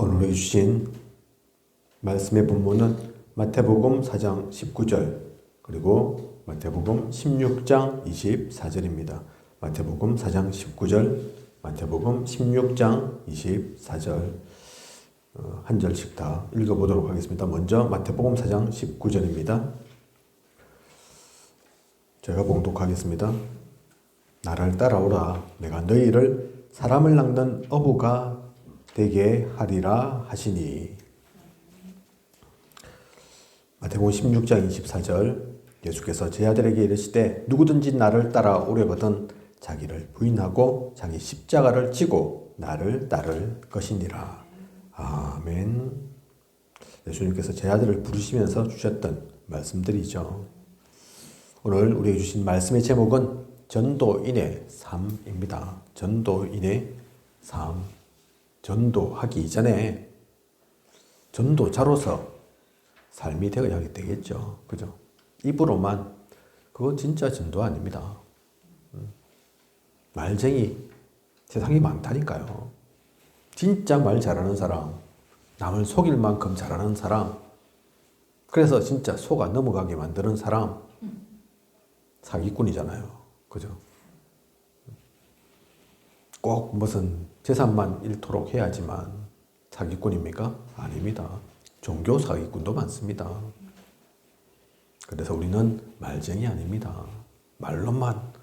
오늘 주신 말씀의 본문은 마태복음 4장 19절 그리고 마태복음 16장 24절입니다. 마태복음 4장 19절, 마태복음 16장 24절 한 절씩 다 읽어보도록 하겠습니다. 먼저 마태복음 4장 19절입니다. 제가 봉독하겠습니다. 나를 따라오라. 내가 너희를 사람을 낚는 어부가 되게 하리라 하시니. 마태복음 16장 24절 예수께서 제 아들에게 이르시되 누구든지 나를 따라오려거든 자기를 부인하고 자기 십자가를 지고 나를 따를 것이니라. 아멘. 예수님께서 제 아들을 부르시면서 주셨던 말씀들이죠. 오늘 우리에게 주신 말씀의 제목은 전도인의 삶입니다. 전도인의 삶. 전도하기 이전에 전도자로서 삶이 되어야 되겠죠. 그죠? 입으로만 그거 진짜 전도 아닙니다. 말쟁이 세상에 많다니까요. 진짜 말 잘하는 사람, 남을 속일 만큼 잘하는 사람, 그래서 진짜 속아 넘어가게 만드는 사람, 사기꾼이잖아요. 그죠? 꼭 무슨 재산만 잃도록 해야지만 사기꾼입니까? 아닙니다. 종교 사기꾼도 많습니다. 그래서 우리는 말쟁이 아닙니다. 말로만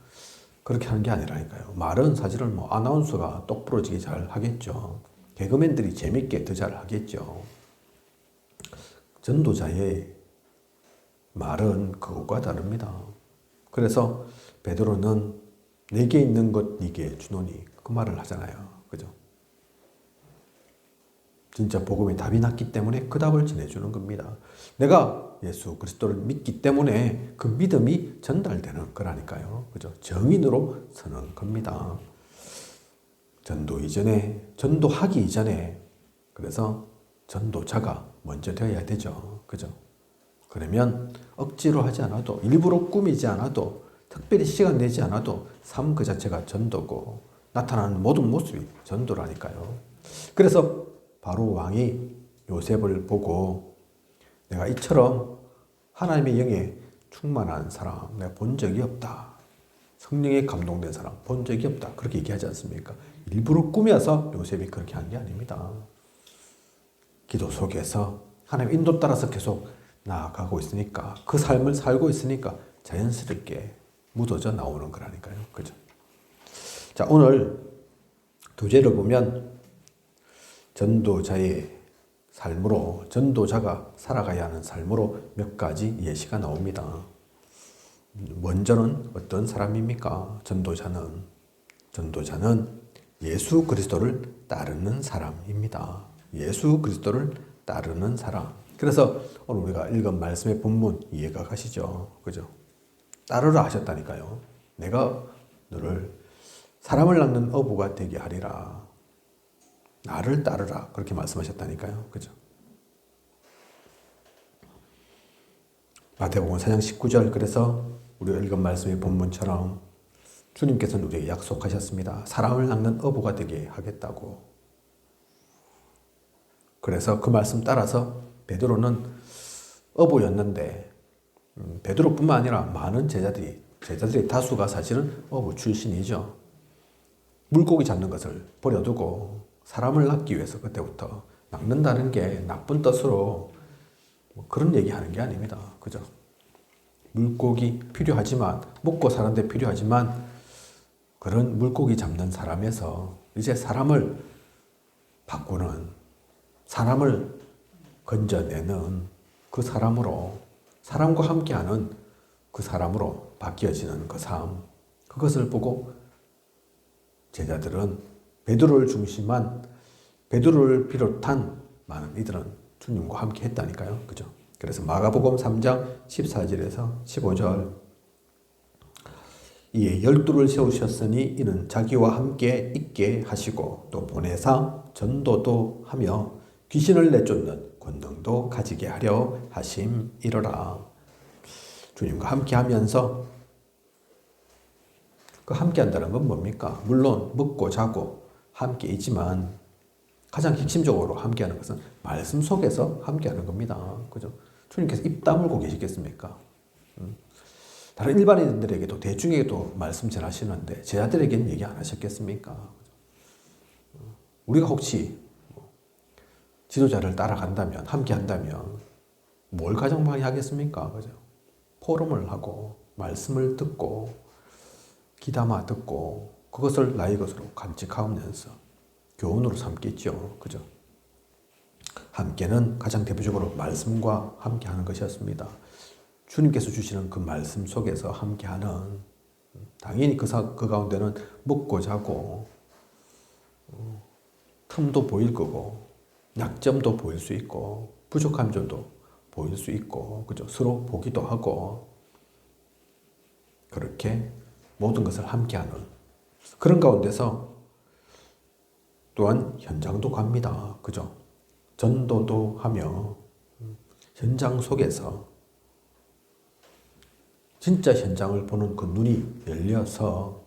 그렇게 하는 게 아니라니까요. 말은 사실은 아나운서가 똑부러지게 잘 하겠죠. 개그맨들이 재밌게 더 잘 하겠죠. 전도자의 말은 그것과 다릅니다. 그래서 베드로는 내게 있는 것 네게 주노니 그 말을 하잖아요. 그죠? 진짜 복음의 답이 났기 때문에 그 답을 전해주는 겁니다. 내가 예수 그리스도를 믿기 때문에 그 믿음이 전달되는 거라니까요. 그죠? 정인으로 서는 겁니다. 전도 이전에, 전도하기 이전에, 그래서 전도자가 먼저 되어야 되죠. 그죠? 그러면 억지로 하지 않아도, 일부러 꾸미지 않아도, 특별히 시간 내지 않아도 삶 그 자체가 전도고 나타나는 모든 모습이 전도라니까요. 그래서 바로 왕이 요셉을 보고 내가 이처럼 하나님의 영에 충만한 사람 내가 본 적이 없다. 성령에 감동된 사람 본 적이 없다. 그렇게 얘기하지 않습니까? 일부러 꾸며서 요셉이 그렇게 한 게 아닙니다. 기도 속에서 하나님 인도 따라서 계속 나아가고 있으니까 그 삶을 살고 있으니까 자연스럽게 묻어져 나오는 거라니까요. 그죠? 자, 오늘 교재를 보면 전도자의 삶으로, 전도자가 살아가야 하는 삶으로 몇 가지 예시가 나옵니다. 먼저는 어떤 사람입니까? 전도자는 예수 그리스도를 따르는 사람입니다. 예수 그리스도를 따르는 사람. 그래서 오늘 우리가 읽은 말씀의 본문 이해가 가시죠? 그죠? 따르라 하셨다니까요. 내가 너를 사람을 낚는 어부가 되게 하리라. 나를 따르라. 그렇게 말씀하셨다니까요. 그죠? 마태복음 4장 19절. 그래서 우리가 읽은 말씀의 본문처럼 주님께서는 우리에게 약속하셨습니다. 사람을 낚는 어부가 되게 하겠다고. 그래서 그 말씀 따라서 베드로는 어부였는데 베드로뿐만 아니라 많은 제자들의 다수가 사실은 어부 출신이죠. 물고기 잡는 것을 버려두고 사람을 낚기 위해서 그때부터 낚는다는 게 나쁜 뜻으로 그런 얘기하는 게 아닙니다. 그죠? 물고기 필요하지만 먹고 사는데 필요하지만 그런 물고기 잡는 사람에서 이제 사람을 바꾸는 사람을 건져내는 그 사람으로 사람과 함께하는 그 사람으로 바뀌어지는 그 삶 그것을 보고 제자들은 베드로를 비롯한 많은 이들은 주님과 함께 했다니까요. 그죠? 그래서 마가복음 3장 14절에서 15절 이에 12를 세우셨으니 이는 자기와 함께 있게 하시고 또 보내사 전도도 하며 귀신을 내쫓는 권능도 가지게 하려 하심이로라. 주님과 함께 하면서 그 함께 한다는 건 뭡니까? 물론 먹고 자고 함께 있지만 가장 핵심적으로 함께하는 것은 말씀 속에서 함께하는 겁니다. 그죠? 주님께서 입 다물고 계시겠습니까? 다른 일반인들에게도 대중에게도 말씀 전하시는데 제자들에게는 얘기 안 하셨겠습니까? 우리가 혹시 지도자를 따라간다면, 함께한다면 뭘 가장 많이 하겠습니까? 그죠? 포럼을 하고 말씀을 듣고 귀담아 듣고 그것을 나의 것으로 간직하면서 교훈으로 삼겠죠. 그죠? 함께는 가장 대표적으로 말씀과 함께하는 것이었습니다. 주님께서 주시는 그 말씀 속에서 함께하는, 당연히 그 가운데는 먹고 자고 틈도 보일 거고 약점도 보일 수 있고 부족한 점도 보일 수 있고, 그죠? 서로 보기도 하고 그렇게 모든 것을 함께하는 그런 가운데서 또한 현장도 갑니다. 그죠? 전도도 하며 현장 속에서 진짜 현장을 보는 그 눈이 열려서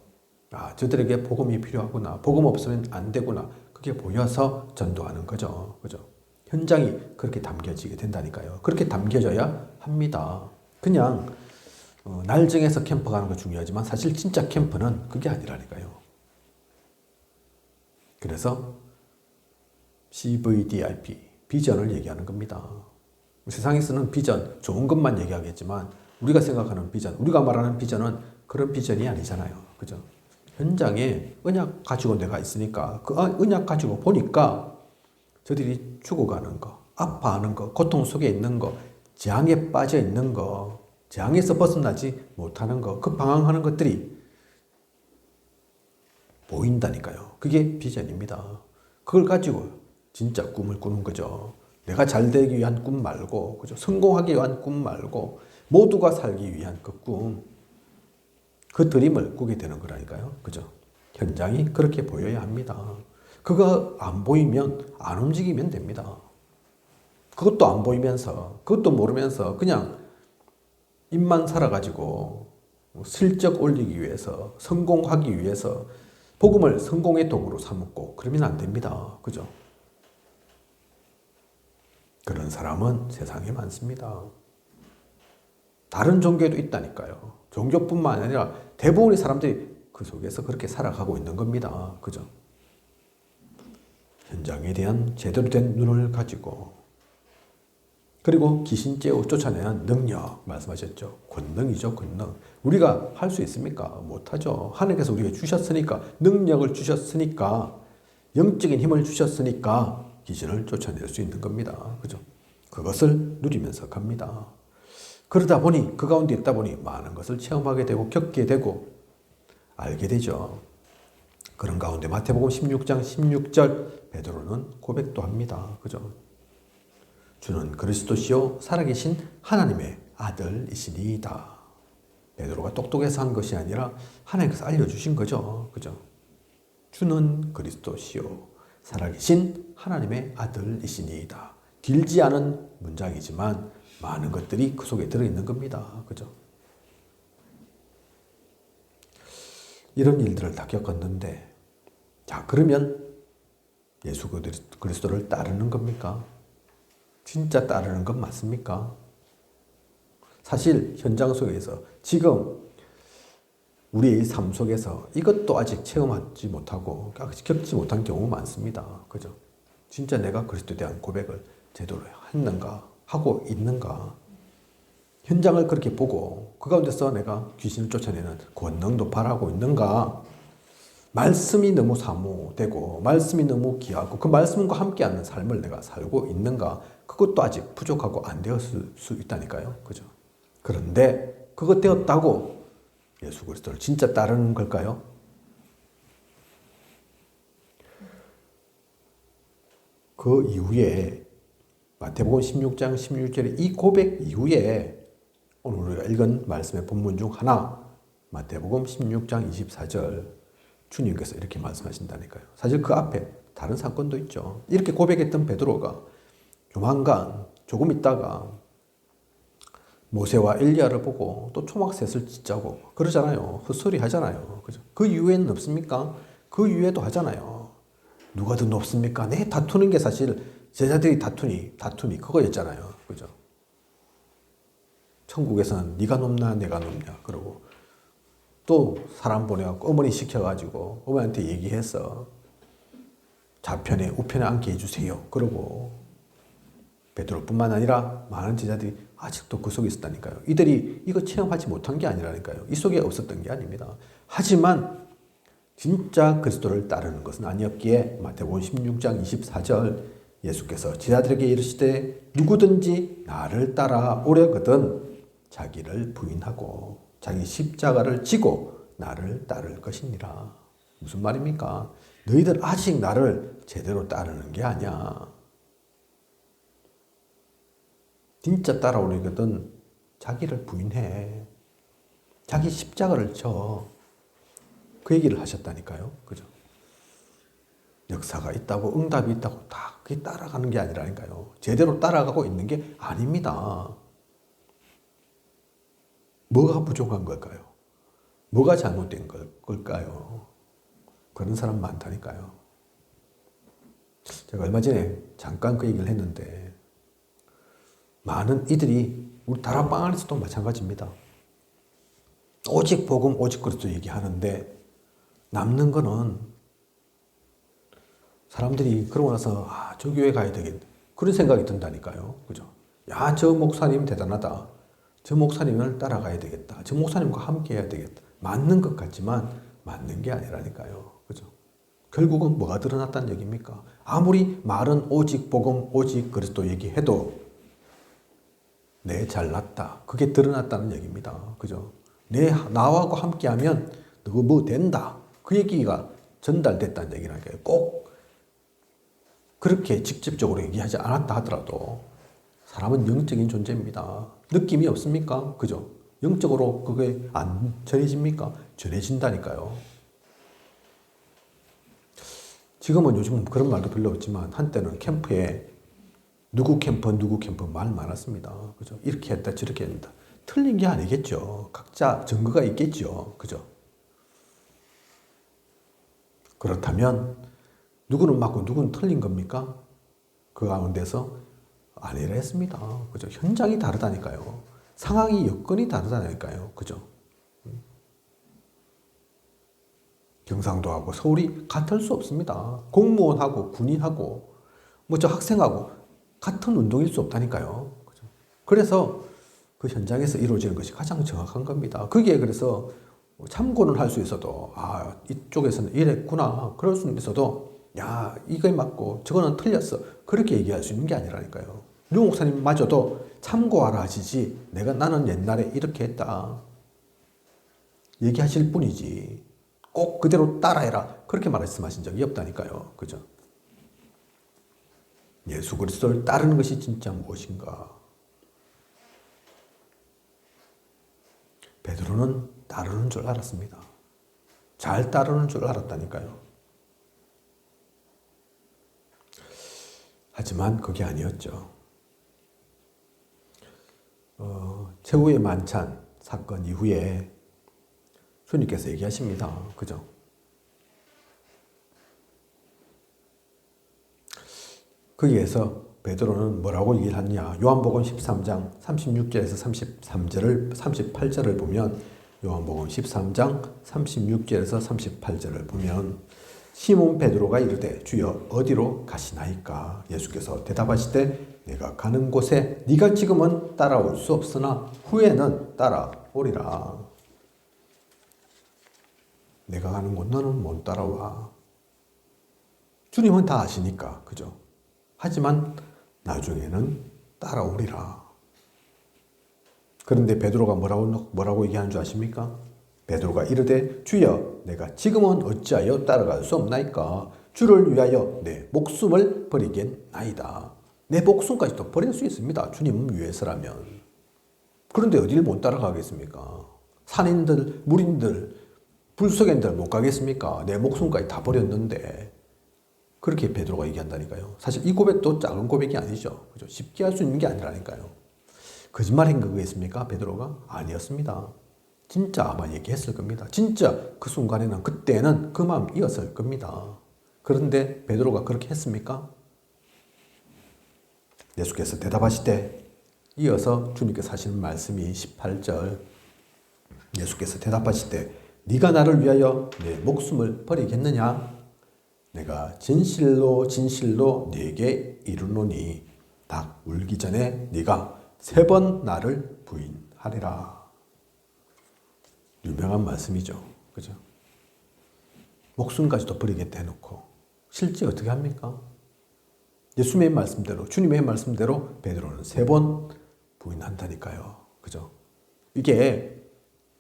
저들에게 복음이 필요하구나. 복음 없으면 안 되구나. 그게 보여서 전도하는 거죠. 그죠? 현장이 그렇게 담겨지게 된다니까요. 그렇게 담겨져야 합니다. 그냥 날 정해서 캠프 가는 거 중요하지만 사실 진짜 캠프는 그게 아니라니까요. 그래서 CVDIP, 비전을 얘기하는 겁니다. 세상에서는 비전, 좋은 것만 얘기하겠지만 우리가 생각하는 비전, 우리가 말하는 비전은 그런 비전이 아니잖아요. 그죠? 현장에 언약 가지고 내가 있으니까 그 언약 가지고 보니까 저들이 죽어가는 거, 아파하는 거, 고통 속에 있는 거, 재앙에 빠져 있는 거, 재앙에서 벗어나지 못하는 거, 그 방황하는 것들이 보인다니까요. 그게 비전입니다. 그걸 가지고 진짜 꿈을 꾸는 거죠. 내가 잘 되기 위한 꿈 말고, 그죠? 성공하기 위한 꿈 말고, 모두가 살기 위한 그 꿈, 그 드림을 꾸게 되는 거라니까요. 그죠? 현장이 그렇게 보여야 합니다. 그거 안 보이면, 안 움직이면 됩니다. 그것도 안 보이면서, 그것도 모르면서 그냥 입만 살아가지고 실적 올리기 위해서, 성공하기 위해서 복음을 성공의 도구로 삼고 그러면 안 됩니다. 그죠? 그런 사람은 세상에 많습니다. 다른 종교에도 있다니까요. 종교뿐만 아니라 대부분의 사람들이 그 속에서 그렇게 살아가고 있는 겁니다. 그죠? 현장에 대한 제대로 된 눈을 가지고, 그리고 귀신 쫓아내는 능력 말씀하셨죠. 권능이죠, 권능. 우리가 할 수 있습니까? 못하죠. 하나님께서 우리에게 주셨으니까, 능력을 주셨으니까, 영적인 힘을 주셨으니까 귀신을 쫓아낼 수 있는 겁니다. 그죠? 그것을 누리면서 갑니다. 그러다 보니, 그 가운데 있다 보니 많은 것을 체험하게 되고 겪게 되고 알게 되죠. 그런 가운데 마태복음 16장 16절 베드로는 고백도 합니다. 그죠? 주는 그리스도시요 살아계신 하나님의 아들이시니이다. 베드로가 똑똑해서 한 것이 아니라 하나님께서 알려주신 거죠. 그죠? 주는 그리스도시요 살아계신 하나님의 아들이시니이다. 길지 않은 문장이지만 많은 것들이 그 속에 들어있는 겁니다. 그죠? 이런 일들을 다 겪었는데, 자, 그러면 예수 그리스도를 따르는 겁니까? 진짜 따르는 건 맞습니까? 사실 현장 속에서 지금 우리의 삶 속에서 이것도 아직 체험하지 못하고 겪지 못한 경우가 많습니다. 그죠? 진짜 내가 그리스도에 대한 고백을 제대로 했는가? 하고 있는가? 현장을 그렇게 보고 그 가운데서 내가 귀신을 쫓아내는 권능도 발하고 있는가? 말씀이 너무 사모되고 말씀이 너무 귀하고 그 말씀과 함께하는 삶을 내가 살고 있는가? 그것도 아직 부족하고 안 되었을 수 있다니까요. 그죠? 그런데 그것 되었다고 예수 그리스도를 진짜 따르는 걸까요? 그 이후에 마태복음 16장 16절의 이 고백 이후에 오늘 우리가 읽은 말씀의 본문 중 하나, 마태복음 16장 24절 주님께서 이렇게 말씀하신다니까요. 사실 그 앞에 다른 사건도 있죠. 이렇게 고백했던 베드로가 조만간 조금 있다가 모세와 엘리야를 보고 또 초막셋을 짓자고 그러잖아요. 헛소리 하잖아요. 그죠? 그 이후에는 없습니까? 그 이후에도 하잖아요. 누가 더 높습니까? 네, 다투는 게 사실 제자들이 다툼이 그거였잖아요. 그죠? 천국에서는 네가 높나 내가 높냐 그러고 또 사람 보내갖고 어머니 시켜가지고 어머니한테 얘기해서 좌편에 우편에 앉게 해주세요. 그러고 베드로뿐만 아니라 많은 제자들이 아직도 그 속에 있었다니까요. 이들이 이거 체험하지 못한 게 아니라니까요. 이 속에 없었던 게 아닙니다. 하지만 진짜 그리스도를 따르는 것은 아니었기에 마태복음 16장 24절 예수께서 제자들에게 이르시되 누구든지 나를 따라 오려거든 자기를 부인하고 자기 십자가를 지고 나를 따를 것이니라. 무슨 말입니까? 너희들 아직 나를 제대로 따르는 게 아니야. 진짜 따라오려거든 자기를 부인해. 자기 십자가를 져. 그 얘기를 하셨다니까요. 그죠? 역사가 있다고 응답이 있다고 다 그게 따라가는 게 아니라니까요. 제대로 따라가고 있는 게 아닙니다. 뭐가 부족한 걸까요? 뭐가 잘못된 걸까요? 그런 사람 많다니까요. 제가 얼마 전에 잠깐 그 얘기를 했는데 많은 이들이 우리 다락방 안에서도 마찬가지입니다. 오직 복음, 오직 그리스도 얘기하는데 남는 거는 사람들이 그러고 나서 저 교회 가야 되겠다. 그런 생각이 든다니까요. 그죠? 야, 저 목사님 대단하다. 저 목사님을 따라가야 되겠다. 저 목사님과 함께 해야 되겠다. 맞는 것 같지만 맞는 게 아니라니까요. 그죠? 결국은 뭐가 드러났다는 얘기입니까? 아무리 말은 오직 복음, 오직 그리스도 얘기해도 내 잘났다. 그게 드러났다는 얘기입니다. 그죠? 나하고 함께하면 너가 뭐 된다. 그 얘기가 전달됐다는 얘기라니까요. 꼭 그렇게 직접적으로 얘기하지 않았다 하더라도 사람은 영적인 존재입니다. 느낌이 없습니까? 그죠? 영적으로 그게 안 전해집니까? 전해진다니까요. 지금은 요즘 그런 말도 별로 없지만 한때는 캠프에 누구 캠프 말 많았습니다. 그죠? 이렇게 했다 저렇게 했다. 틀린 게 아니겠죠. 각자 증거가 있겠죠. 그죠? 그렇다면 누구는 맞고 누구는 틀린 겁니까? 그 가운데서 아니라 했습니다. 그죠? 현장이 다르다니까요. 상황이 여건이 다르다니까요. 그죠? 경상도하고 서울이 같을 수 없습니다. 공무원하고 군인하고 뭐 저 학생하고 같은 운동일 수 없다니까요. 그죠? 그래서 그 현장에서 이루어지는 것이 가장 정확한 겁니다. 그게 그래서 참고는 할 수 있어도 이쪽에서는 이랬구나 그럴 수는 있어도 야 이거 맞고 저거는 틀렸어 그렇게 얘기할 수 있는 게 아니라니까요. 류 목사님마저도 참고하라 하시지 나는 옛날에 이렇게 했다 얘기하실 뿐이지 꼭 그대로 따라해라 그렇게 말씀하신 적이 없다니까요. 그죠? 예수 그리스도를 따르는 것이 진짜 무엇인가? 베드로는 따르는 줄 알았습니다. 잘 따르는 줄 알았다니까요. 하지만 그게 아니었죠. 최후의 만찬 사건 이후에 주님께서 얘기하십니다. 그죠? 거기에서 베드로는 뭐라고 얘기를 하느냐? 요한복음 13장 36절에서 38절을 보면 요한복음 13장 36절에서 38절을 보면 시몬 베드로가 이르되 주여 어디로 가시나이까? 예수께서 대답하시되 내가 가는 곳에 네가 지금은 따라올 수 없으나 후에는 따라오리라. 내가 가는 곳 너는 못 따라와. 주님은 다 아시니까 그죠? 하지만 나중에는 따라오리라. 그런데 베드로가 뭐라고 얘기하는 줄 아십니까? 베드로가 이르되 주여 내가 지금은 어찌하여 따라갈 수 없나이까? 주를 위하여 내 목숨을 버리겠나이다. 내 목숨까지도 버릴 수 있습니다. 주님 위해서라면. 그런데 어디를 못 따라가겠습니까? 산인들, 물인들, 불속인들 못 가겠습니까? 내 목숨까지 다 버렸는데. 그렇게 베드로가 얘기한다니까요. 사실 이 고백도 작은 고백이 아니죠. 그죠? 쉽게 할 수 있는 게 아니라니까요. 거짓말한 거겠습니까? 베드로가? 아니었습니다. 진짜 아마 얘기했을 겁니다. 진짜 그 순간에는 그때는 그 마음이었을 겁니다. 그런데 베드로가 그렇게 했습니까? 예수께서 대답하시되, 이어서 주님께서 하시는 말씀이 18절, 예수께서 대답하시되 네가 나를 위하여 내 목숨을 버리겠느냐? 내가 진실로 진실로 네게 이르노니 닭 울기 전에 네가 3번 나를 부인하리라. 유명한 말씀이죠. 그죠? 목숨까지도 버리겠다 해놓고 실제 어떻게 합니까? 예수님의 말씀대로, 주님의 말씀대로 베드로는 3번 부인한다니까요. 그죠? 이게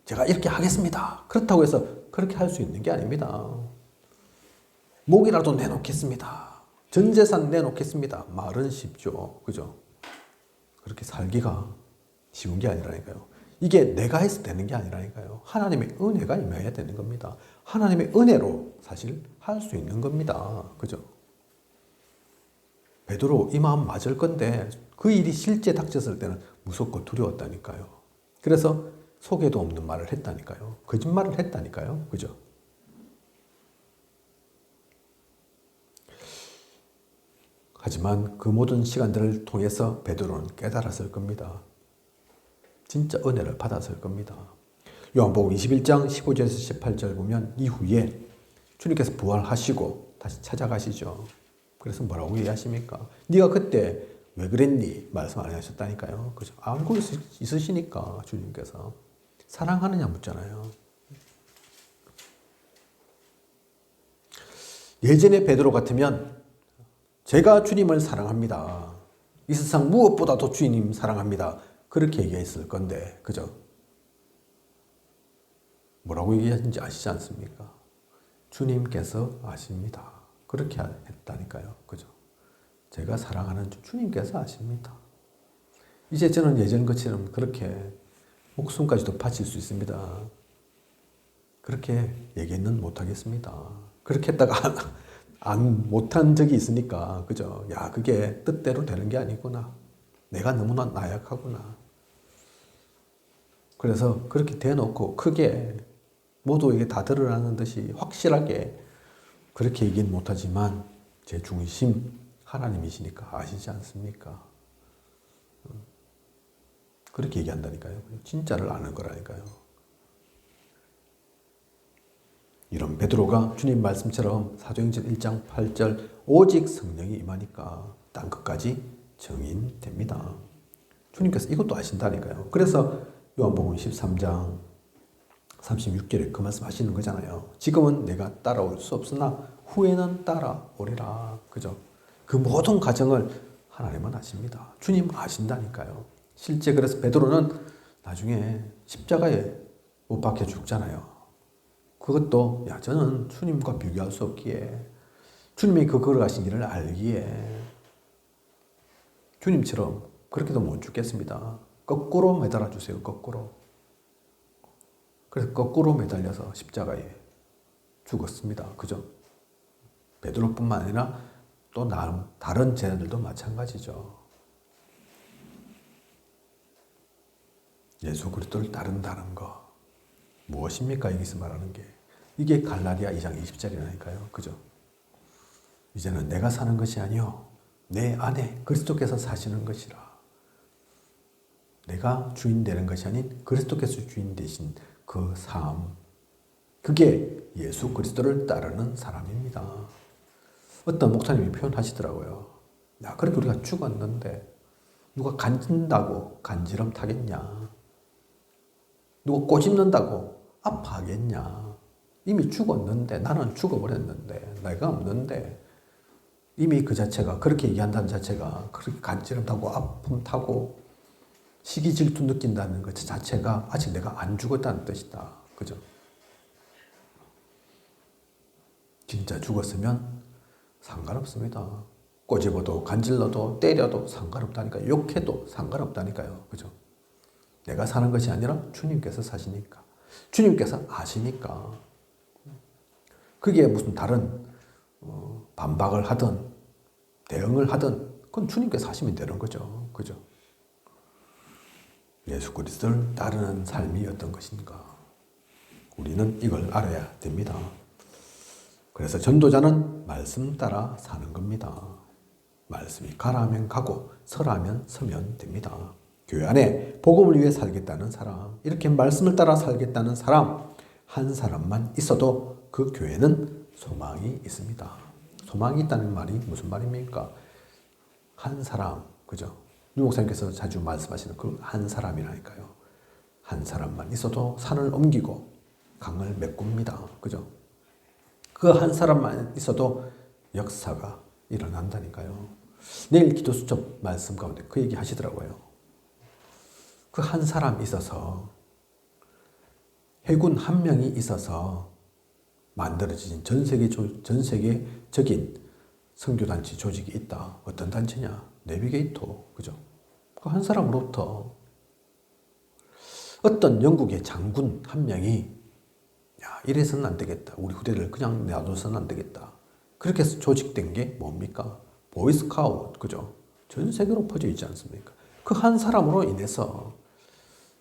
제가 이렇게 하겠습니다. 그렇다고 해서 그렇게 할 수 있는 게 아닙니다. 목이라도 내놓겠습니다. 전 재산 내놓겠습니다. 말은 쉽죠. 그죠? 그렇게 살기가 쉬운 게 아니라니까요. 이게 내가 해서 되는 게 아니라니까요. 하나님의 은혜가 임해야 되는 겁니다. 하나님의 은혜로 사실 할 수 있는 겁니다. 그죠? 베드로 이 마음 맞을 건데 그 일이 실제 닥쳤을 때는 무섭고 두려웠다니까요. 그래서 속에도 없는 말을 했다니까요. 거짓말을 했다니까요. 그죠? 하지만 그 모든 시간들을 통해서 베드로는 깨달았을 겁니다. 진짜 은혜를 받았을 겁니다. 요한복음 21장 15절에서 18절 보면 이후에 주님께서 부활하시고 다시 찾아가시죠. 그래서 뭐라고 얘기하십니까? 네가 그때 왜 그랬니? 말씀 안 하셨다니까요. 그죠? 알고 있으시니까 주님께서 사랑하느냐 묻잖아요. 예전에 베드로 같으면 제가 주님을 사랑합니다. 이 세상 무엇보다도 주님 사랑합니다. 그렇게 얘기했을 건데, 그죠? 뭐라고 얘기하는지 아시지 않습니까? 주님께서 아십니다. 그렇게 했다니까요. 그죠? 제가 사랑하는 주님께서 아십니다. 이제 저는 예전 것처럼 그렇게 목숨까지도 바칠 수 있습니다. 그렇게 얘기는 못하겠습니다. 그렇게 했다가 안 못한 적이 있으니까, 그죠? 야, 그게 뜻대로 되는 게 아니구나. 내가 너무나 나약하구나. 그래서 그렇게 대놓고 크게 모두에게 다 드러나는 듯이 확실하게 그렇게 얘기는 못하지만 제 중심 하나님이시니까 아시지 않습니까? 그렇게 얘기한다니까요. 진짜를 아는 거라니까요. 이런 베드로가 주님 말씀처럼 사도행전 1장 8절 오직 성령이 임하니까 땅끝까지 증인됩니다. 주님께서 이것도 아신다니까요. 그래서 요한복음 13장 36절에 그 말씀 하시는 거잖아요. 지금은 내가 따라올 수 없으나 후에는 따라오리라. 그죠? 그 모든 과정을 하나님은 아십니다. 주님 아신다니까요. 실제 그래서 베드로는 나중에 십자가에 못 박혀 죽잖아요. 그것도 야 저는 주님과 비교할 수 없기에 주님이 그 걸어가신 길을 알기에 주님처럼 그렇게도 못 죽겠습니다. 거꾸로 매달아 주세요. 거꾸로. 그래서 거꾸로 매달려서 십자가에 죽었습니다. 그죠? 베드로뿐만 아니라 또 다른 제자들도 마찬가지죠. 예수 그리스도를 따른다는 거 무엇입니까? 여기서 말하는 게 이게 갈라디아 2장 20절이라니까요. 그죠? 이제는 내가 사는 것이 아니요 내 안에 그리스도께서 사시는 것이라. 내가 주인 되는 것이 아닌 그리스도께서 주인 되신 그 삶. 그게 예수 그리스도를 따르는 사람입니다. 어떤 목사님이 표현하시더라고요. 야, 그렇게 우리가 죽었는데 누가 간진다고 간지럼 타겠냐? 누가 꼬집는다고 아파하겠냐? 이미 죽었는데 나는 죽어버렸는데 내가 없는데 이미 그 자체가 그렇게 얘기한다는 자체가 그렇게 간지럼 타고 아픔 타고 시기 질투 느낀다는 것 자체가 아직 내가 안 죽었다는 뜻이다. 그죠? 진짜 죽었으면 상관없습니다. 꼬집어도 간질러도 때려도 상관없다니까요. 욕해도 상관없다니까요. 그죠? 내가 사는 것이 아니라 주님께서 사시니까. 주님께서 아시니까. 그게 무슨 다른 반박을 하든 대응을 하든 그건 주님께서 하시면 되는 거죠. 그죠? 예수 그리스도를 따르는 삶이 어떤 것인가. 우리는 이걸 알아야 됩니다. 그래서 전도자는 말씀 따라 사는 겁니다. 말씀이 가라면 가고 서라면 서면 됩니다. 교회 안에 복음을 위해 살겠다는 사람, 이렇게 말씀을 따라 살겠다는 사람 한 사람만 있어도 그 교회는 소망이 있습니다. 소망이 있다는 말이 무슨 말입니까? 한 사람, 그죠? 유 목사님께서 자주 말씀하시는 그 한 사람이라니까요. 한 사람만 있어도 산을 옮기고 강을 메꿉니다. 그죠? 그 한 사람만 있어도 역사가 일어난다니까요. 내일 기도 수첩 말씀 가운데 그 얘기 하시더라고요. 그 한 사람 있어서, 해군 한 명이 있어서 만들어진 전 세계적인 선교단체 조직이 있다. 어떤 단체냐? 내비게이터. 그죠? 그 한 사람으로부터 어떤 영국의 장군 한 명이 야, 이래서는 안 되겠다. 우리 후대를 그냥 놔둬서는 안 되겠다. 그렇게 해서 조직된 게 뭡니까? 보이스카우트. 그죠? 전 세계로 퍼져 있지 않습니까? 그 한 사람으로 인해서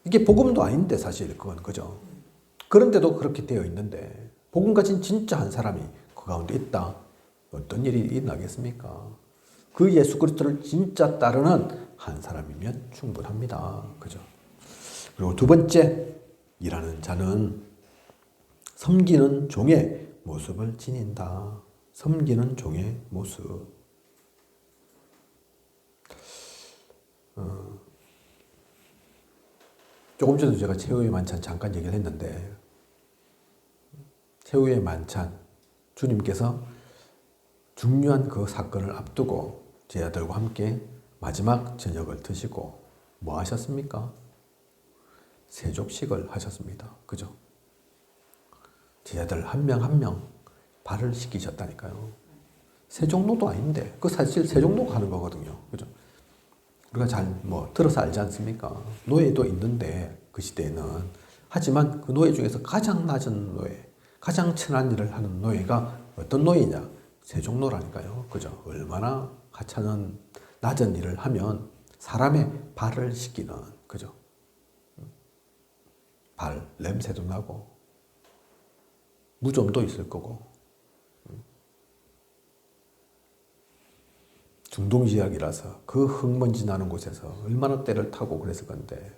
이게 복음도 아닌데 사실 그건 그죠? 그런데도 그렇게 되어 있는데 복음 가진 진짜 한 사람이 그 가운데 있다. 어떤 일이 일어나겠습니까? 그 예수 그리스도를 진짜 따르는 한 사람이면 충분합니다. 그죠? 그리고 두 번째, 일하는 자는 섬기는 종의 모습을 지닌다. 섬기는 종의 모습. 조금 전에 제가 최후의 만찬 잠깐 얘기를 했는데, 최후의 만찬, 주님께서 중요한 그 사건을 앞두고 제자들과 함께 마지막 저녁을 드시고 뭐 하셨습니까? 세족식을 하셨습니다. 그죠? 제자들 한 명 한 명 발을 씻기셨다니까요. 세종로도 아닌데, 그 사실 세종로가 하는 거거든요. 그죠? 우리가 잘 들어서 알지 않습니까? 노예도 있는데 그 시대에는, 하지만 그 노예 중에서 가장 낮은 노예, 가장 천한 일을 하는 노예가 어떤 노예냐? 세종로라니까요. 그죠? 얼마나 하찮은 낮은 일을 하면 사람의 발을 씻기는, 그죠? 발 냄새도 나고 무좀도 있을 거고, 중동 지역이라서 그 흙먼지 나는 곳에서 얼마나 때를 타고 그랬을 건데,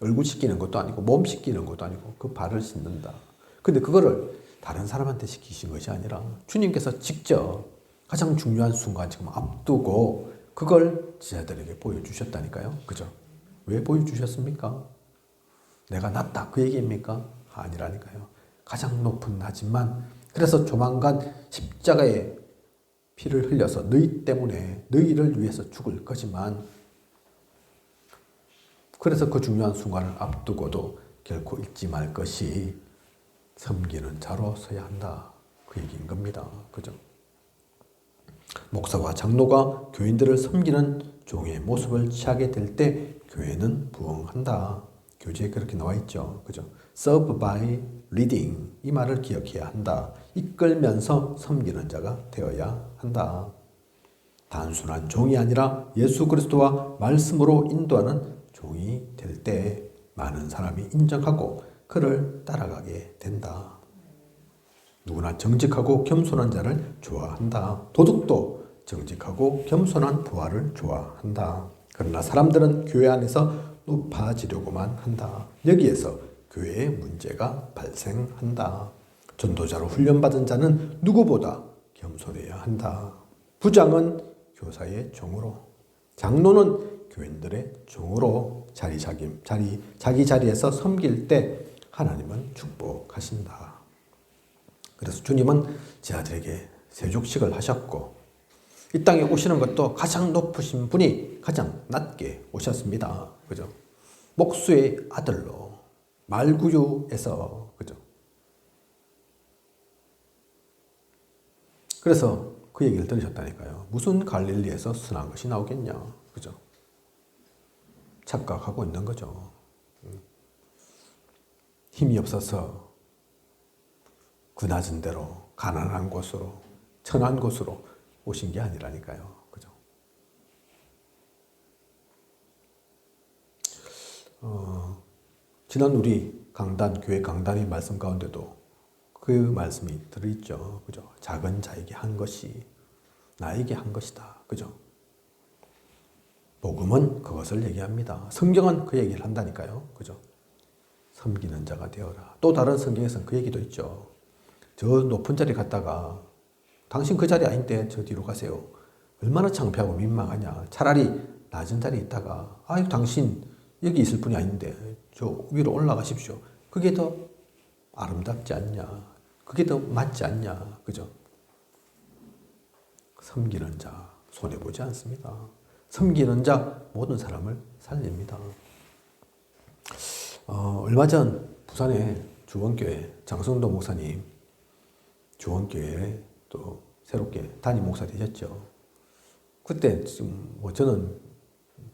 얼굴 씻기는 것도 아니고 몸 씻기는 것도 아니고 그 발을 씻는다. 근데 그거를 다른 사람한테 시키신 것이 아니라 주님께서 직접 가장 중요한 순간 지금 앞두고 그걸 제자들에게 보여주셨다니까요. 그죠? 왜 보여주셨습니까? 내가 낫다 그 얘기입니까? 아니라니까요. 가장 높은 나지만, 그래서 조만간 십자가에 피를 흘려서 너희 때문에 너희를 위해서 죽을 거지만, 그래서 그 중요한 순간을 앞두고도 결코 잊지 말 것이 섬기는 자로 서야 한다. 그 얘기인 겁니다. 그죠? 목사와 장로가 교인들을 섬기는 종의 모습을 취하게 될 때 교회는 부흥한다. 교재에 그렇게 나와 있죠. 그죠? Serve by leading. 이 말을 기억해야 한다. 이끌면서 섬기는 자가 되어야 한다. 단순한 종이 아니라 예수 그리스도와 말씀으로 인도하는 종이 될 때 많은 사람이 인정하고 그를 따라가게 된다. 누구나 정직하고 겸손한 자를 좋아한다. 도둑도 정직하고 겸손한 부하를 좋아한다. 그러나 사람들은 교회 안에서 높아지려고만 한다. 여기에서 교회의 문제가 발생한다. 전도자로 훈련받은 자는 누구보다 겸손해야 한다. 부장은 교사의 종으로, 장로는 교인들의 종으로 자기 자리에서 섬길 때 하나님은 축복하신다. 그래서 주님은 제자들에게 세족식을 하셨고, 이 땅에 오시는 것도 가장 높으신 분이 가장 낮게 오셨습니다. 그죠? 목수의 아들로 말구유에서, 그죠? 그래서 그 얘기를 들으셨다니까요. 무슨 갈릴리에서 순한 것이 나오겠냐. 그죠? 착각하고 있는 거죠. 힘이 없어서 그 낮은 데로, 가난한 곳으로, 천한 곳으로 오신 게 아니라니까요. 그죠? 지난 우리 교회 강단의 말씀 가운데도 그 말씀이 들어있죠. 그죠? 작은 자에게 한 것이 나에게 한 것이다. 그죠? 복음은 그것을 얘기합니다. 성경은 그 얘기를 한다니까요. 그죠? 섬기는 자가 되어라. 또 다른 성경에서는 그 얘기도 있죠. 저 높은 자리 갔다가 당신 그 자리 아닌데 저 뒤로 가세요. 얼마나 창피하고 민망하냐. 차라리 낮은 자리에 있다가 아유 당신 여기 있을 분이 아닌데 저 위로 올라가십시오. 그게 더 아름답지 않냐. 그게 더 맞지 않냐. 그죠? 섬기는 자 손해보지 않습니다. 섬기는 자 모든 사람을 살립니다. 얼마 전 부산의 주원교회 장성도 목사님 주원교회에 또 새롭게 담임 목사 되셨죠. 그때 지금 뭐 저는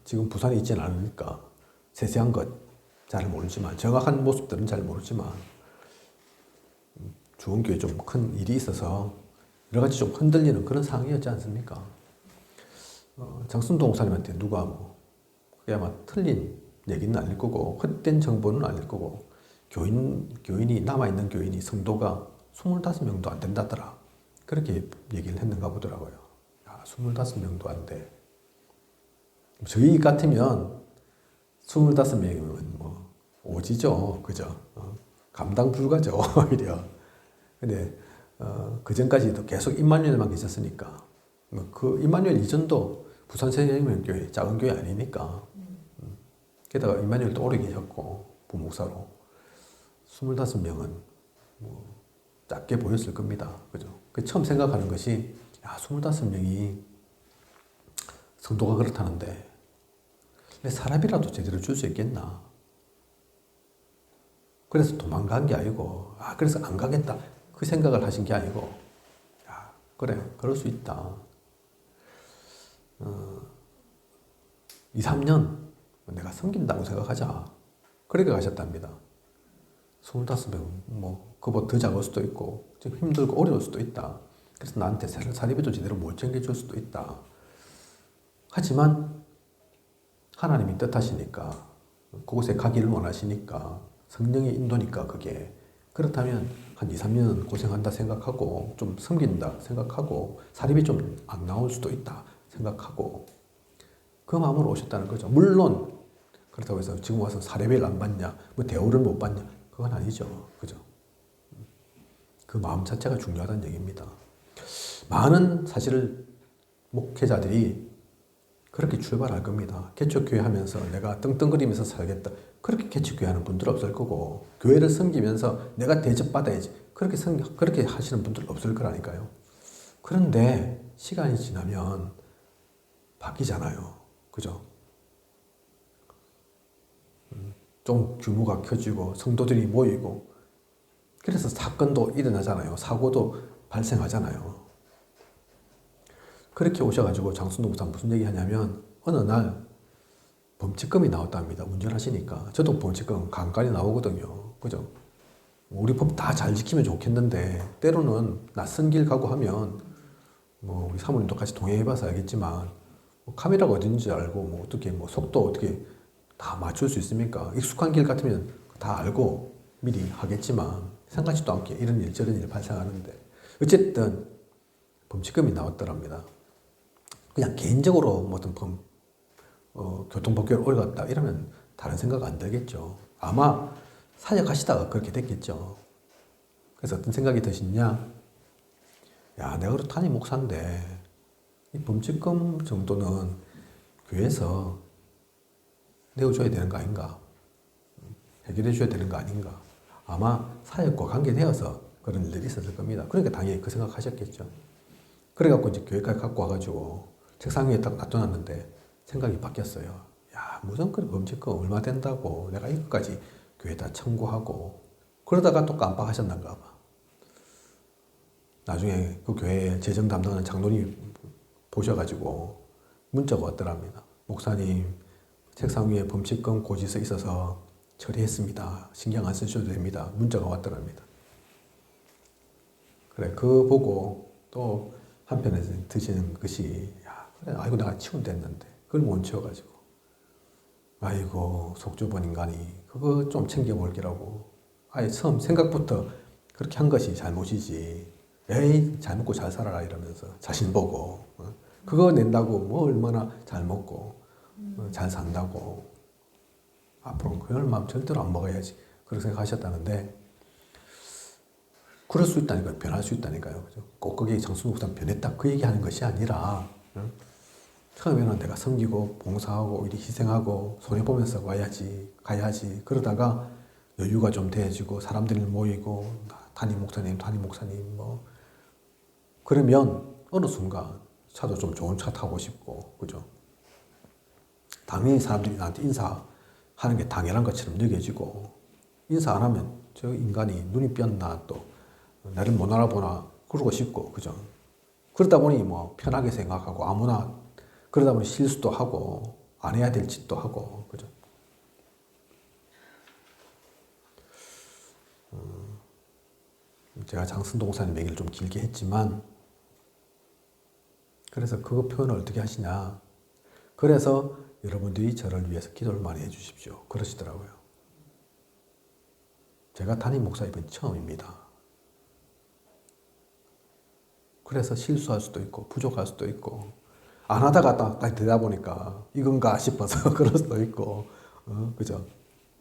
지금 부산에 있지는 않으니까 세세한 것 잘 모르지만 정확한 모습들은 잘 모르지만 주원교회에 좀 큰 일이 있어서 여러 가지 좀 흔들리는 그런 상황이었지 않습니까? 장순도 목사님한테 누가 뭐 그게 아마 틀린 얘기는 아닐 거고 헛된 정보는 아닐 거고 교인이 남아있는 교인이 성도가 25명도 안 된다더라. 그렇게 얘기를 했는가 보더라고요. 야, 25명도 안 돼. 저희 같으면 25명이면 뭐 오지죠. 그죠? 감당 불가죠. 오히려. 근데 그 전까지도 계속 임마누엘만 계셨으니까 그 임마누엘 이전도 부산 새생명교회 작은 교회 아니니까 게다가 임마누엘도 오래 계셨고 부목사로 25명은 뭐 작게 보였을 겁니다. 그죠? 그 처음 생각하는 것이 야 25명이 성도가 그렇다는데 사람이라도 제대로 줄 수 있겠나? 그래서 도망간 게 아니고 그래서 안 가겠다 그 생각을 하신 게 아니고 야 그래 그럴 수 있다. 2, 3년 내가 섬긴다고 생각하자. 그렇게 가셨답니다. 25명 뭐 그보다 더 작을 수도 있고 좀 힘들고 어려울 수도 있다. 그래서 나한테 사리비도 제대로 못 챙겨줄 수도 있다. 하지만 하나님이 뜻하시니까 그곳에 가기를 원하시니까 성령의 인도니까 그게 그렇다면 한 2, 3년 고생한다 생각하고 좀 섬긴다 생각하고 사립이 좀 안 나올 수도 있다 생각하고 그 마음으로 오셨다는 거죠. 물론 그렇다고 해서 지금 와서 사례비를 안 받냐 뭐 대우를 못 받냐 그건 아니죠. 그죠? 그 마음 자체가 중요하다는 얘기입니다. 많은 사실 목회자들이 그렇게 출발할 겁니다. 개척교회 하면서 내가 떵떵거리면서 살겠다. 그렇게 개척교회 하는 분들 없을 거고 교회를 섬기면서 내가 대접받아야지. 그렇게 하시는 분들 없을 거라니까요. 그런데 시간이 지나면 바뀌잖아요. 그죠? 좀 규모가 커지고 성도들이 모이고 그래서 사건도 일어나잖아요. 사고도 발생하잖아요. 그렇게 오셔가지고 장순도 목사 무슨 얘기 하냐면 어느 날 범칙금이 나왔답니다. 운전하시니까. 저도 범칙금 간간히 나오거든요. 그죠? 우리 법 다 잘 지키면 좋겠는데 때로는 낯선 길 가고 하면 뭐 우리 사모님도 같이 동행해봐서 알겠지만 뭐 카메라가 어딘지 알고 뭐 어떻게 뭐 속도 어떻게 다 맞출 수 있습니까? 익숙한 길 같으면 다 알고 미리 하겠지만 생각지도 않게 이런 일 저런 일 발생하는데 어쨌든 범칙금이 나왔더랍니다. 그냥 개인적으로 뭐 어떤 교통법규를 어겼다 이러면 다른 생각 안 들겠죠. 아마 사역하시다가 그렇게 됐겠죠. 그래서 어떤 생각이 드시냐? 야, 내가 그래도 담임 목사인데 이 범칙금 정도는 교회에서 내어줘야 되는 거 아닌가? 해결해 줘야 되는 거 아닌가? 아마 사역과 관계되어서 그런 일들이 있었을 겁니다. 그러니까 당연히 그 생각하셨겠죠. 그래갖고 이제 교회까지 갖고 와가지고 책상 위에 딱 놔둬놨는데 생각이 바뀌었어요. 야, 무슨 그런 범칙금 얼마 된다고 내가 이것까지 교회에다 청구하고 그러다가 또 깜빡하셨는가 봐. 나중에 그 교회 재정 담당하는 장로님이 보셔가지고 문자가 왔더랍니다. 목사님 책상 위에 범칙금 고지서 있어서 처리했습니다. 신경 안 쓰셔도 됩니다. 문자가 왔더랍니다. 그래 그 보고 또 한편에 드시는 것이 야 그래 아이고 내가 치우면 됐는데 그걸 못 치워가지고 아이고 속 좁은 인간이 그거 좀 챙겨볼 기라고 아예 처음 생각부터 그렇게 한 것이 잘못이지. 에이, 잘 먹고 잘 살아라 이러면서 자신 보고 그거 낸다고 뭐 얼마나 잘 먹고 잘 산다고 앞으로 그럴 마음 절대로 안 먹어야지 그렇게 생각하셨다는데 그럴 수 있다니까요. 변할 수 있다니까요. 그죠? 꼭 그게 장순국산 변했다 그 얘기하는 것이 아니라 처음에는 내가 섬기고 봉사하고 이렇게 희생하고 손해보면서 가야지 그러다가 여유가 좀 돼지고 사람들이 모이고 담임 목사님 뭐 그러면 어느 순간 차도 좀 좋은 차 타고 싶고 그죠? 당연히 사람들이 나한테 인사하는 게 당연한 것처럼 느껴지고 인사 안 하면 저 인간이 눈이 삐었나 또 나를 못 알아보나 그러고 싶고 그죠? 그러다 보니 뭐 편하게 생각하고 아무나 그러다 보니 실수도 하고 안 해야 될 짓도 하고 그죠? 제가 장순동 목사님 얘기를 좀 길게 했지만 그래서 그거 표현을 어떻게 하시냐 그래서 여러분들이 저를 위해서 기도를 많이 해주십시오 그러시더라고요. 제가 담임 목사님은 처음입니다. 그래서 실수할 수도 있고 부족할 수도 있고 안 하다가 딱 되다 보니까 이건가 싶어서 그럴 수도 있고 그죠?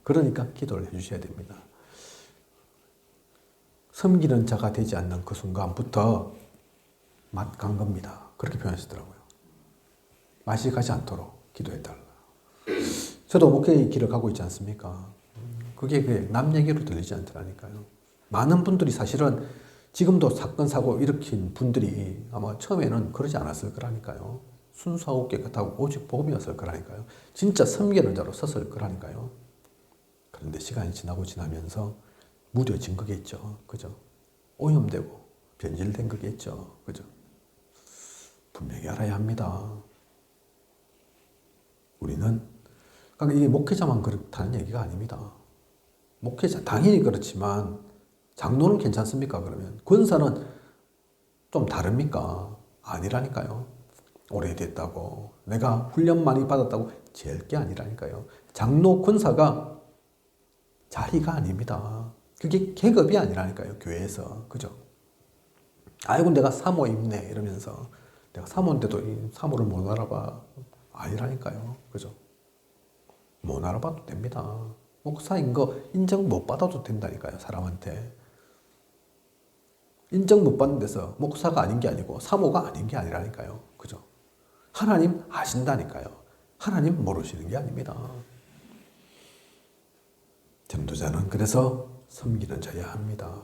그러니까 기도를 해주셔야 됩니다. 섬기는 자가 되지 않는 그 순간부터 맛 간 겁니다. 그렇게 표현하시더라고요. 맛이 가지 않도록 기도해달라. 저도 목회의 길을 가고 있지 않습니까? 그게 남 얘기로 들리지 않더라니까요. 많은 분들이 사실은 지금도 사건, 사고 일으킨 분들이 아마 처음에는 그러지 않았을 거라니까요. 순수하고 깨끗하고 오직 복음이었을 거라니까요. 진짜 섬기는 자로 섰을 거라니까요. 그런데 시간이 지나면서 무뎌진 거겠죠. 그죠? 오염되고 변질된 거겠죠. 그죠? 분명히 알아야 합니다. 우리는, 그러니까 이게 목회자만 그렇다는 얘기가 아닙니다. 목회자, 당연히 그렇지만, 장로는 괜찮습니까? 그러면. 권사는 좀 다릅니까? 아니라니까요. 오래됐다고, 내가 훈련 많이 받았다고 잴 게 아니라니까요. 장로, 권사가 자리가 아닙니다. 그게 계급이 아니라니까요. 교회에서. 그죠? 아이고, 내가 사모 입네. 이러면서. 내가 사모인데도 이 사모를 못 알아봐. 아니라니까요. 그죠? 못 알아봐도 됩니다. 목사인 거 인정 못 받아도 된다니까요. 사람한테. 인정 못 받는 데서 목사가 아닌 게 아니고 사모가 아닌 게 아니라니까요. 그죠? 하나님 아신다니까요. 하나님 모르시는 게 아닙니다. 전도자는 그래서 섬기는 자여야 합니다.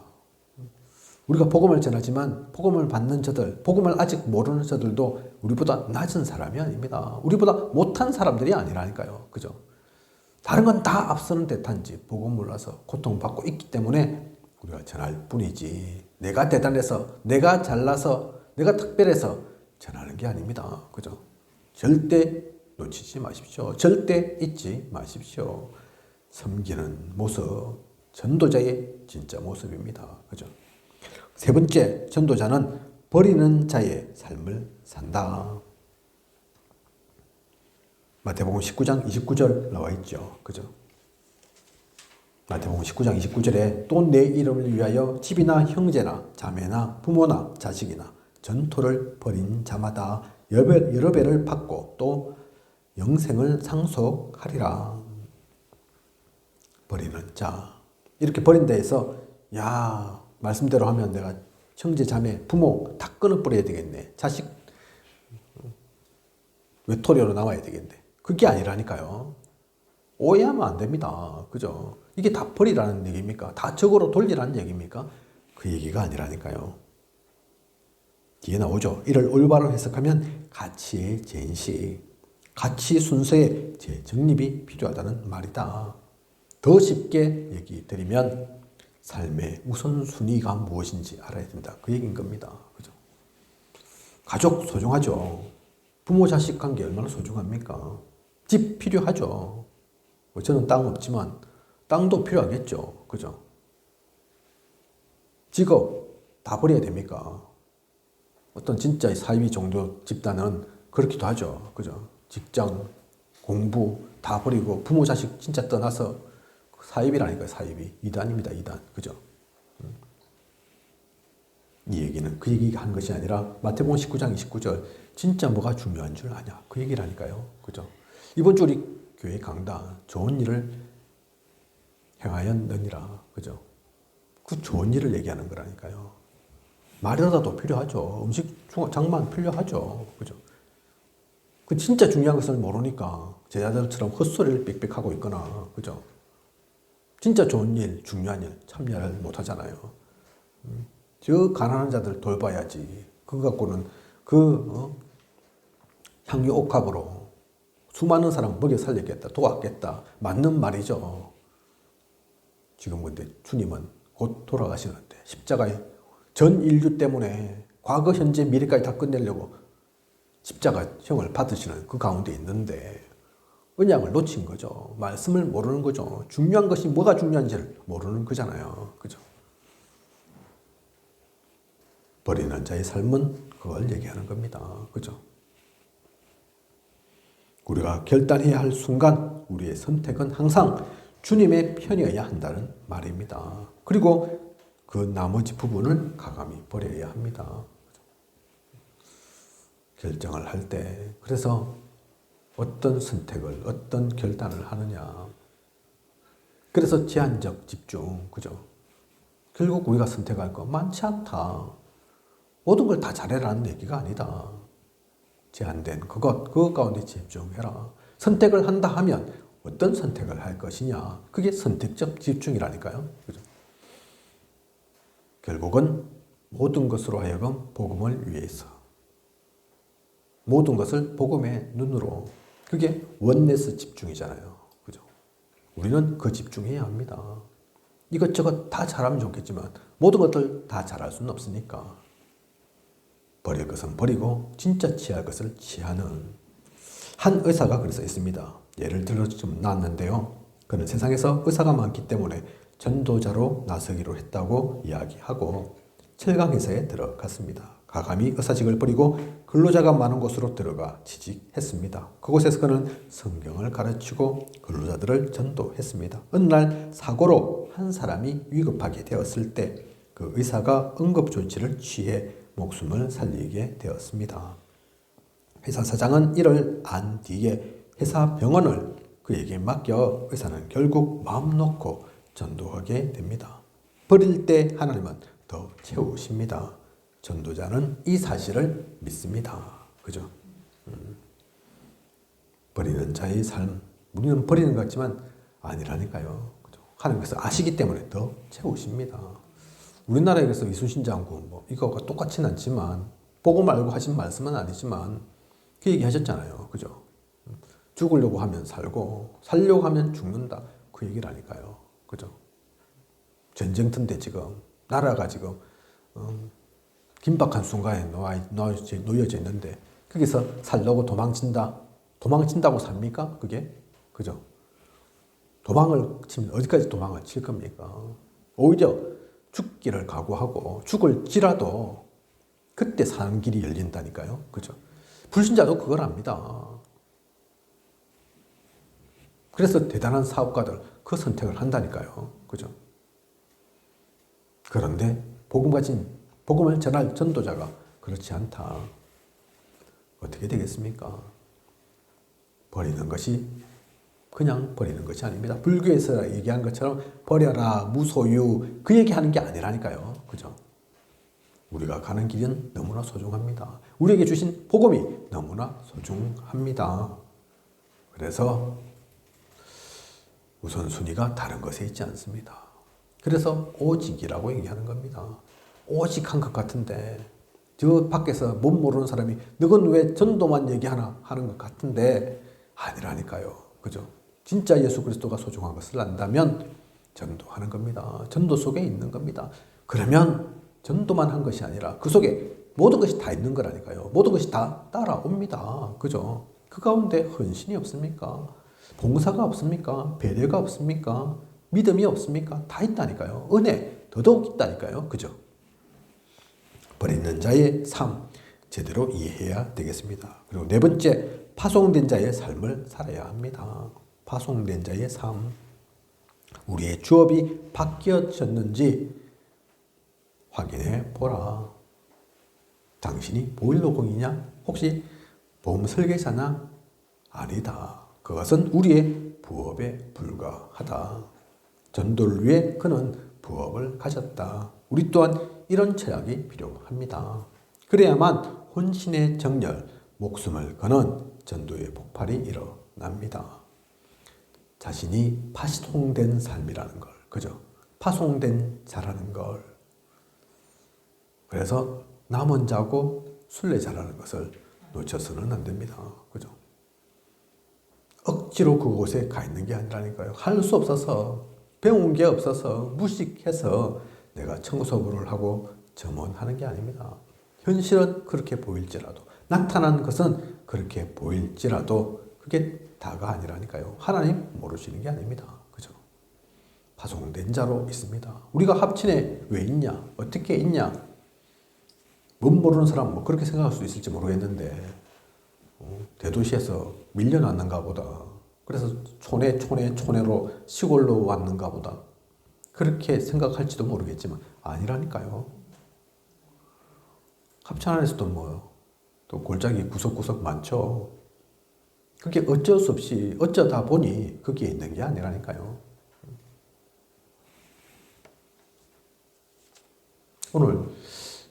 우리가 복음을 전하지만 복음을 받는 저들, 복음을 아직 모르는 저들도 우리보다 낮은 사람이 아닙니다. 우리보다 못한 사람들이 아니라니까요. 그죠? 다른 건 다 앞서는 듯한지 복음 몰라서 고통받고 있기 때문에 우리가 전할 뿐이지 내가 대단해서, 내가 잘나서, 내가 특별해서 전하는 게 아닙니다. 그죠? 절대 놓치지 마십시오. 절대 잊지 마십시오. 섬기는 모습, 전도자의 진짜 모습입니다. 그죠? 세 번째, 전도자는 버리는 자의 삶을 산다. 마태복음 19장 29절 나와 있죠. 그죠? 마태복음 19장 29절에 또 내 이름을 위하여 집이나 형제나 자매나 부모나 자식이나 전토를 벌인 자마다 여러 배를 받고 또 영생을 상속하리라. 버리는 자. 이렇게 버린다 해서 야, 말씀대로 하면 내가 형제, 자매, 부모 다 끊어버려야 되겠네. 자식 외톨이로 남아야 되겠네. 그게 아니라니까요. 오해하면 안 됩니다. 그죠? 이게 다 버리라는 얘기입니까? 다 적으로 돌리라는 얘기입니까? 그 얘기가 아니라니까요. 뒤에 나오죠. 이를 올바로 해석하면 가치의 재인식, 가치 순서의 재정립이 필요하다는 말이다. 더 쉽게 얘기 드리면 삶의 우선순위가 무엇인지 알아야 된다. 그 얘기인 겁니다. 그죠? 가족 소중하죠. 부모 자식 관계 얼마나 소중합니까? 집 필요하죠. 저는 땅 없지만 땅도 필요하겠죠. 그죠? 직업 다 버려야 됩니까? 어떤 진짜 사이비 종교 집단은 그렇기도 하죠. 그죠? 직장, 공부 다 버리고 부모 자식 진짜 떠나서 사이비라니까요. 사이비. 이단입니다. 이단. 그죠? 이 얘기는 그 얘기가 한 것이 아니라 마태복음 19장 29절 진짜 뭐가 중요한 줄 아냐 그 얘기라니까요. 그죠? 이번 주 우리 교회 강단 좋은 일을 행하였느니라. 그죠? 그 좋은 일을 얘기하는 거라니까요. 말이라도 필요하죠. 음식 장만 필요하죠. 그죠? 그 진짜 중요한 것을 모르니까 제자들처럼 헛소리를 빽빽하고 있거나, 그죠? 진짜 좋은 일, 중요한 일 참여를 못 하잖아요. 저 가난한 자들 돌봐야지. 그거 갖고는 향유 옥합으로 수많은 사람 먹여 살리겠다, 도왔겠다. 맞는 말이죠. 지금 근데 주님은 곧 돌아가시는데 십자가에 전 인류 때문에 과거, 현재, 미래까지 다 끝내려고 십자가형을 받으시는 그 가운데 있는데 언약을 놓친 거죠. 말씀을 모르는 거죠. 중요한 것이 뭐가 중요한지를 모르는 거잖아요. 그죠? 버리는 자의 삶은 그걸 얘기하는 겁니다. 그죠? 우리가 결단해야 할 순간 우리의 선택은 항상 주님의 편이어야 한다는 말입니다. 그리고 그 나머지 부분을 가감히 버려야 합니다. 결정을 할 때 그래서 어떤 선택을 어떤 결단을 하느냐. 그래서 제한적 집중, 그죠? 결국 우리가 선택할 거 많지 않다. 모든 걸 다 잘해라는 얘기가 아니다. 제한된 그것 가운데 집중해라. 선택을 한다 하면 어떤 선택을 할 것이냐. 그게 선택적 집중이라니까요. 그죠? 결국은 모든 것으로 하여금 복음을 위해서 모든 것을 복음의 눈으로 그게 원네스 집중이잖아요. 그죠? 우리는 그 집중해야 합니다. 이것저것 다 잘하면 좋겠지만 모든 것들 다 잘할 수는 없으니까 버릴 것은 버리고 진짜 취할 것을 취하는 한 의사가 그래서 있습니다. 예를 들어 좀 나왔는데요. 그는 세상에서 의사가 많기 때문에 전도자로 나서기로 했다고 이야기하고 7강회사에 들어갔습니다. 가감히 의사직을 버리고 근로자가 많은 곳으로 들어가 취직했습니다. 그곳에서 그는 성경을 가르치고 근로자들을 전도했습니다. 어느 날 사고로 한 사람이 위급하게 되었을 때 그 의사가 응급조치를 취해 목숨을 살리게 되었습니다. 회사 사장은 이를 안 뒤에 회사 병원을 그에게 맡겨 의사는 결국 마음 놓고 전도하게 됩니다. 버릴 때 하나님은 더 채우십니다. 전도자는 이 사실을 믿습니다. 그죠? 버리는 자의 삶, 우리는 버리는 것 같지만 아니라니까요. 그죠? 하나님께서 아시기 때문에 더 채우십니다. 우리나라에서 이순신 장군, 이거가 똑같진 않지만, 보고 말고 하신 말씀은 아니지만, 그 얘기 하셨잖아요. 그죠? 죽으려고 하면 살고, 살려고 하면 죽는다. 그 얘기라니까요. 그죠? 전쟁터인데 지금, 나라가 지금, 긴박한 순간에 놓여져 있는데, 거기서 살려고 도망친다. 도망친다고 삽니까? 그게? 그죠? 도망을 치면 어디까지 도망을 칠 겁니까? 오히려 죽기를 각오하고 죽을지라도 그때 사는 길이 열린다니까요. 그죠? 불신자도 그걸 압니다. 그래서 대단한 사업가들 그 선택을 한다니까요. 그죠? 그런데 복음을 전할 전도자가 그렇지 않다. 어떻게 되겠습니까? 버리는 것이 그냥 버리는 것이 아닙니다. 불교에서 얘기한 것처럼 버려라, 무소유 그 얘기하는 게 아니라니까요. 그죠? 우리가 가는 길은 너무나 소중합니다. 우리에게 주신 복음이 너무나 소중합니다. 그래서 우선순위가 다른 것에 있지 않습니다. 그래서 오직이라고 얘기하는 겁니다. 오직 한 것 같은데 저 밖에서 못 모르는 사람이 너건 왜 전도만 얘기하나 하는 것 같은데 아니라니까요. 그죠? 진짜 예수 그리스도가 소중한 것을 안다면 전도하는 겁니다. 전도 속에 있는 겁니다. 그러면 전도만 한 것이 아니라 그 속에 모든 것이 다 있는 거라니까요. 모든 것이 다 따라옵니다. 그죠? 그 가운데 헌신이 없습니까? 봉사가 없습니까? 배려가 없습니까? 믿음이 없습니까? 다 있다니까요. 은혜 더더욱 있다니까요. 그죠? 버리는 자의 삶 제대로 이해해야 되겠습니다. 그리고 네 번째, 파송된 자의 삶을 살아야 합니다. 파송된 자의 삶. 우리의 주업이 바뀌어졌는지 확인해 보라. 당신이 보일러공이냐? 혹시 보험 설계사냐? 아니다. 그것은 우리의 부업에 불과하다. 전도를 위해 그는 부업을 가졌다. 우리 또한 이런 철학이 필요합니다. 그래야만 혼신의 정열, 목숨을 거는 전도의 폭발이 일어납니다. 자신이 파송된 삶이라는 걸, 그죠? 파송된 자라는 걸. 그래서 남은 자고 순례자라는 것을 놓쳐서는 안 됩니다. 그죠? 억지로 그곳에 가 있는 게 아니라니까요. 할 수 없어서, 배운 게 없어서, 무식해서 내가 청소부를 하고 점원하는 게 아닙니다. 현실은 그렇게 보일지라도, 나타난 것은 그렇게 보일지라도 그게 다가 아니라니까요. 하나님 모르시는 게 아닙니다. 그죠? 파송된 자로 있습니다. 우리가 합친에 왜 있냐? 어떻게 있냐? 못 모르는 사람 뭐 그렇게 생각할 수 있을지 모르겠는데 대도시에서 밀려났는가 보다. 그래서 촌에로 시골로 왔는가 보다. 그렇게 생각할지도 모르겠지만 아니라니까요. 합천 안에서도 뭐 또 골짜기 구석구석 많죠. 그게 어쩔 수 없이 어쩌다 보니 거기에 있는 게 아니라니까요. 오늘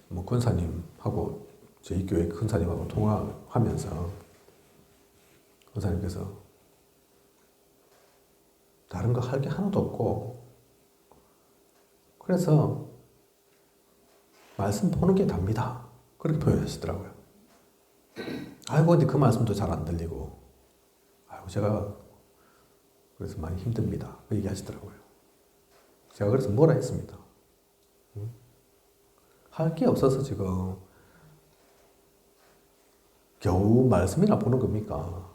뭐 권사님하고 저희 교회 권사님하고 통화하면서 권사님께서 다른 거 할 게 하나도 없고 그래서 말씀 보는 게 답니다. 그렇게 표현하시더라고요. 아이고 근데 그 말씀도 잘 안 들리고 아이고 제가 그래서 많이 힘듭니다. 그 얘기하시더라고요. 제가 그래서 뭐라 했습니다. 할 게 없어서 지금 겨우 말씀이나 보는 겁니까?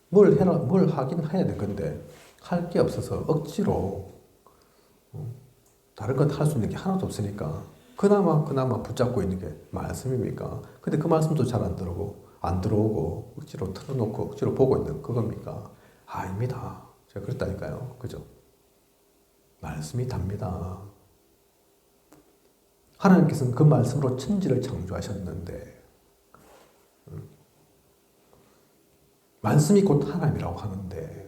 뭘 하긴 해야 될 건데 할 게 없어서 억지로 다른 것 할 수 있는 게 하나도 없으니까 그나마 붙잡고 있는 게 말씀입니까? 근데 그 말씀도 잘 안 들어오고 억지로 틀어놓고 억지로 보고 있는 그겁니까? 아닙니다. 제가 그랬다니까요. 그죠? 말씀이 답니다. 하나님께서는 그 말씀으로 천지를 창조하셨는데 말씀이 곧 하나님이라고 하는데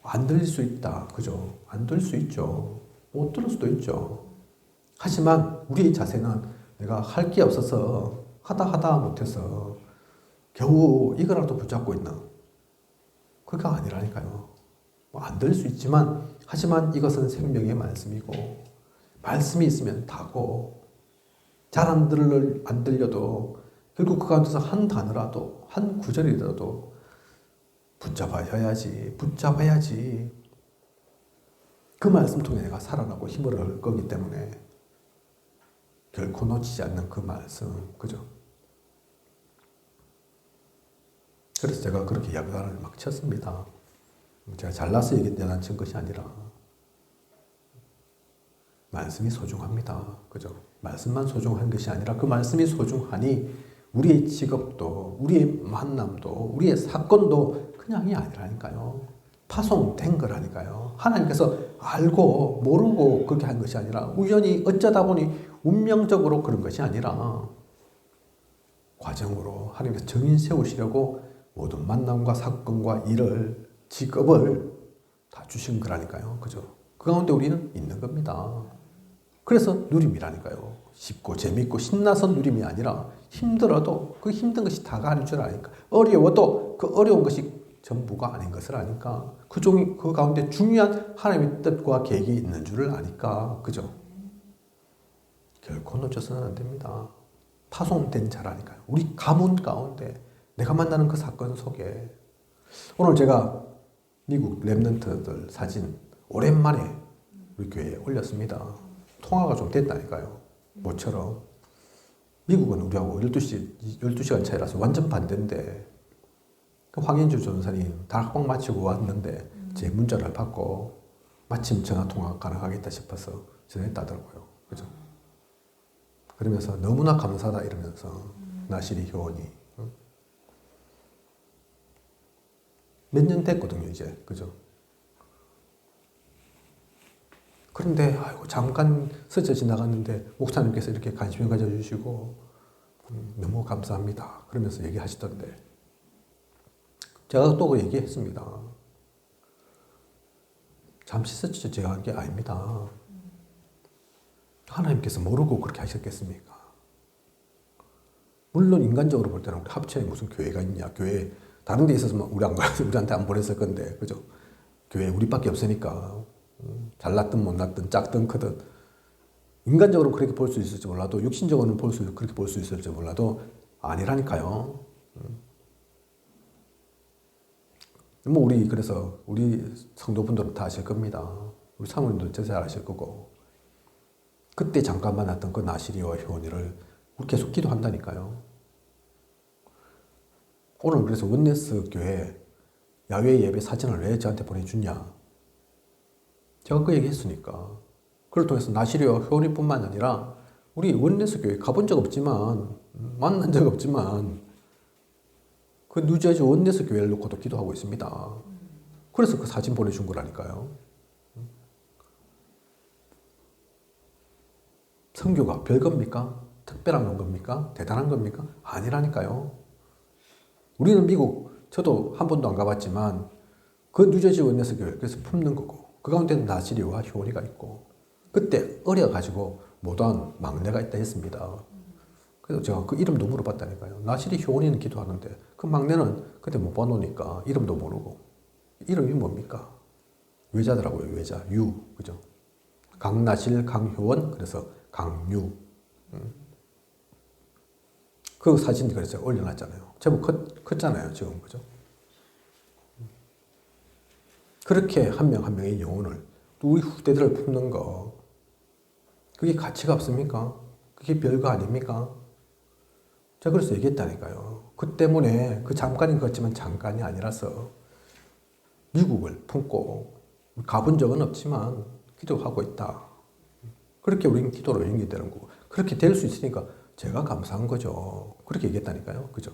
안 들릴 수 있다. 그죠? 안 들릴 수 있죠. 못 들을 수도 있죠. 하지만 우리의 자세는 내가 할 게 없어서 하다 못해서 겨우 이거라도 붙잡고 있는 그게 아니라니까요. 안 들릴 수 있지만 하지만 이것은 생명의 말씀이고 말씀이 있으면 다고 잘 안 들려도 결국 그 가운데서 한 단어라도 한 구절이라도 붙잡아야지 그 말씀 통해 내가 살아나고 힘을 얻을 거기 때문에 결코 놓치지 않는 그 말씀 그죠? 그래서 제가 그렇게 야단을 막 쳤습니다. 제가 잘나서 야단 친 것이 아니라 말씀이 소중합니다. 그죠? 말씀만 소중한 것이 아니라 그 말씀이 소중하니 우리의 직업도 우리의 만남도 우리의 사건도 그냥이 아니라니까요. 파송된 거라니까요. 하나님께서 알고 모르고 그렇게 한 것이 아니라 우연히 어쩌다 보니 운명적으로 그런 것이 아니라 과정으로 하나님께서 정인 세우시려고 모든 만남과 사건과 일을 직업을 다 주신 거라니까요. 그죠? 그 가운데 우리는 있는 겁니다. 그래서 누림이라니까요. 쉽고 재밌고 신나서 누림이 아니라 힘들어도 그 힘든 것이 다가 아닌 줄 아니까 어려워도 그 어려운 것이 전부가 아닌 것을 아니까 그 가운데 중요한 하나님의 뜻과 계획이 있는 줄을 아니까 그죠? 결코 놓쳐서는 안 됩니다. 파송된 자라니까요. 우리 가문 가운데 내가 만나는 그 사건 속에 오늘 제가 미국 랩런트들 사진 오랜만에 우리 교회에 올렸습니다. 통화가 좀 됐다니까요. 모처럼. 미국은 우리하고 12시간 차이라서 완전 반대인데 그 황인주 전사님 다학방 마치고 왔는데 제 문자를 받고 마침 전화통화 가능하겠다 싶어서 전화했다더라고요. 그죠? 그러면서 너무나 감사하다 이러면서 나시리 교원이 몇 년 됐거든요, 이제. 그죠? 그런데, 아이고, 잠깐 스쳐 지나갔는데, 목사님께서 이렇게 관심을 가져주시고, 너무 감사합니다. 그러면서 얘기하시던데, 제가 또 그 얘기했습니다. 잠시 스쳐 지나간 게 아닙니다. 하나님께서 모르고 그렇게 하셨겠습니까? 물론 인간적으로 볼 때는 우리 합천에 무슨 교회가 있냐, 교회 다른 데 있었으면 우리한테 안 보냈을 건데, 그죠? 교회 우리밖에 없으니까 잘났든 못났든 작든 크든 인간적으로 그렇게 볼 수 있을지 몰라도 육신적으로는 그렇게 볼 수 있을지 몰라도 아니라니까요. 뭐 그래서 우리 성도분들은 다 아실 겁니다. 우리 사모님도 잘 아실 거고, 그때 잠깐 만났던 그 나시리와 효원이를 우리 계속 기도한다니까요. 오늘 그래서 원네스 교회 야외 예배 사진을 왜 저한테 보내주냐, 제가 그 얘기 했으니까. 그걸 통해서 나시리와 효원이뿐만 아니라 우리 원네스 교회 가본 적 없지만, 만난 적 없지만, 그 뉴저지 원네스 교회를 놓고도 기도하고 있습니다. 그래서 그 사진 보내준 거라니까요. 선교가 별겁니까? 특별한 겁니까? 대단한 겁니까? 아니라니까요. 우리는 미국, 저도 한 번도 안 가봤지만 그 뉴저지 원네스 교회, 그래서 품는 거고, 그 가운데는 나시리와 효원이가 있고, 그때 어려가지고 못한 막내가 있다 했습니다. 그래서 제가 그 이름도 물어봤다니까요. 나시리 효원이는 기도하는데 그 막내는 그때 못 봐놓으니까 이름도 모르고. 이름이 뭡니까? 외자더라고요. 외자. 유. 그죠? 강나실, 강효원, 그래서 강유. 그 사진 그래서 올려놨잖아요. 제법 컸잖아요. 지금. 그죠? 그렇게 한 명 한 명의 영혼을 우리 후대들을 품는 거, 그게 가치가 없습니까? 그게 별거 아닙니까? 제가 그래서 얘기했다니까요. 그 때문에 그 잠깐인 것 같지만 잠깐이 아니라서 미국을 품고 가본 적은 없지만 기도하고 있다. 그렇게 우리는 기도로 연결되는 거고, 그렇게 될 수 있으니까 제가 감사한 거죠. 그렇게 얘기했다니까요. 그죠?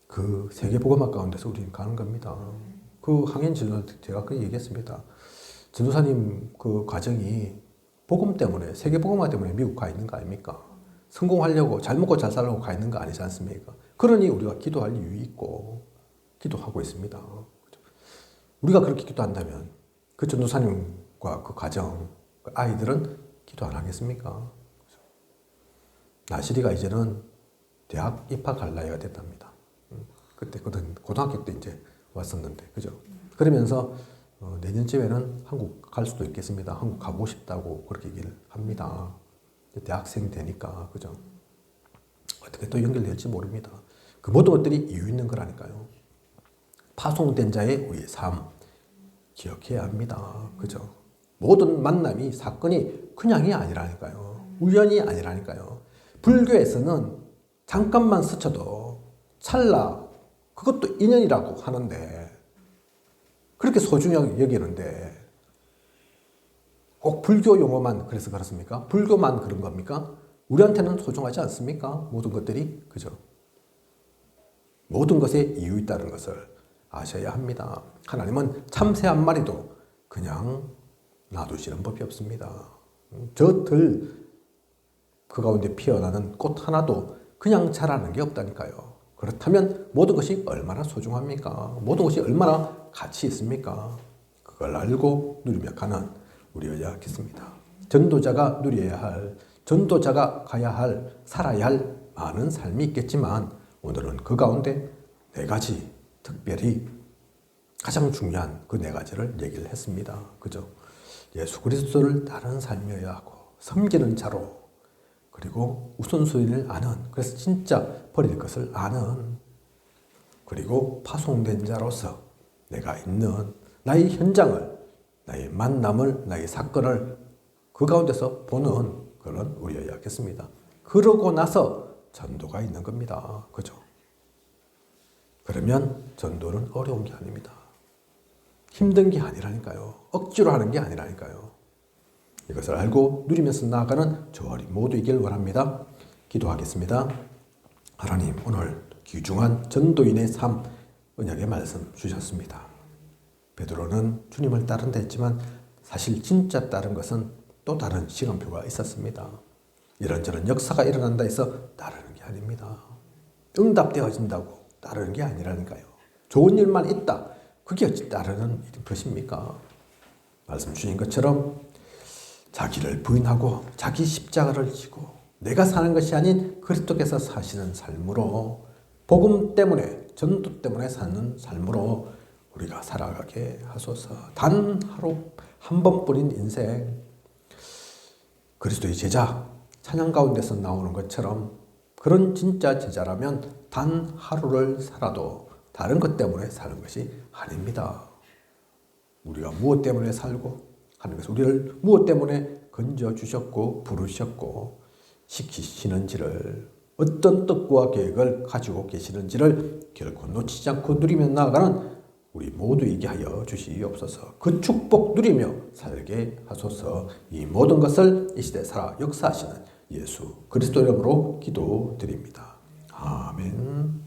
그 세계복음학 가운데서 우리는 가는 겁니다. 그 항해인 전도 제가 그 얘기했습니다. 전도사님 그 과정이 복음 때문에, 세계복음화 때문에 미국 가 있는 거 아닙니까? 성공하려고, 잘 먹고 잘 살려고 가 있는 거 아니지 않습니까? 그러니 우리가 기도할 이유 있고 기도하고 있습니다. 우리가 그렇게 기도한다면 그 전도사님과 그 가정, 그 아이들은 기도 안 하겠습니까? 나시리가 이제는 대학 입학할 나이가 됐답니다. 그때 고등학교 때 이제 왔었는데, 그죠? 그러면서 내년쯤에는 한국 갈 수도 있겠습니다. 한국 가보고 싶다고 그렇게 얘기를 합니다. 대학생 되니까, 그죠? 어떻게 또 연결될지 모릅니다. 그 모든 것들이 이유 있는 거라니까요. 파송된 자의 우리의 삶 기억해야 합니다. 그죠? 모든 만남이, 사건이 그냥이 아니라니까요. 우연이 아니라니까요. 불교에서는 잠깐만 스쳐도 찰나, 그것도 인연이라고 하는데, 그렇게 소중하게 여기는데 꼭 불교 용어만 그래서 그렇습니까? 불교만 그런 겁니까? 우리한테는 소중하지 않습니까? 모든 것들이. 그죠? 모든 것에 이유 있다는 것을 아셔야 합니다. 하나님은 참새 한 마리도 그냥 놔두시는 법이 없습니다. 저 그 가운데 피어나는 꽃 하나도 그냥 자라는 게 없다니까요. 그렇다면 모든 것이 얼마나 소중합니까? 모든 것이 얼마나 가치 있습니까? 그걸 알고 누리며 가는 우리여야 겠습니다. 전도자가 누려야 할, 전도자가 가야 할, 살아야 할 많은 삶이 있겠지만, 오늘은 그 가운데 4가지, 특별히 가장 중요한 그 4가지를 얘기를 했습니다. 그죠? 예수 그리스도를 따르는 삶이어야 하고, 섬기는 자로, 그리고 우선순위를 아는, 그래서 진짜 버릴 것을 아는, 그리고 파송된 자로서 내가 있는 나의 현장을, 나의 만남을, 나의 사건을 그 가운데서 보는 그런 우리여야겠습니다. 그러고 나서 전도가 있는 겁니다. 그죠? 그러면 전도는 어려운 게 아닙니다. 힘든 게 아니라니까요. 억지로 하는 게 아니라니까요. 이것을 알고 누리면서 나아가는 저와 우리 모두이길 원합니다. 기도하겠습니다. 하나님, 오늘 귀중한 전도인의 삶, 언약의 말씀 주셨습니다. 베드로는 주님을 따른다 했지만 사실 진짜 따른 것은 또 다른 시간표가 있었습니다. 이런저런 역사가 일어난다 해서 따르는 게 아닙니다. 응답되어진다고 따르는 게 아니라니까요. 좋은 일만 있다. 그게 어찌 따르는 것입니까? 말씀 주신 것처럼 자기를 부인하고 자기 십자가를 지고 내가 사는 것이 아닌 그리스도께서 사시는 삶으로 복음 때문에 전도 때문에 사는 삶으로 우리가 살아가게 하소서. 단 하루 한 번뿐인 인생 그리스도의 제자 찬양 가운데서 나오는 것처럼 그런 진짜 제자라면 단 하루를 살아도 다른 것 때문에 사는 것이 아닙니다. 우리가 무엇 때문에 살고 하나님께서 우리를 무엇 때문에 건져주셨고 부르셨고 시키시는지를 어떤 뜻과 계획을 가지고 계시는지를 결코 놓치지 않고 누리며 나아가는 우리 모두에게 하여 주시옵소서. 그 축복 누리며 살게 하소서. 이 모든 것을 이 시대 살아 역사하시는 예수 그리스도 이름으로 기도드립니다. 아멘.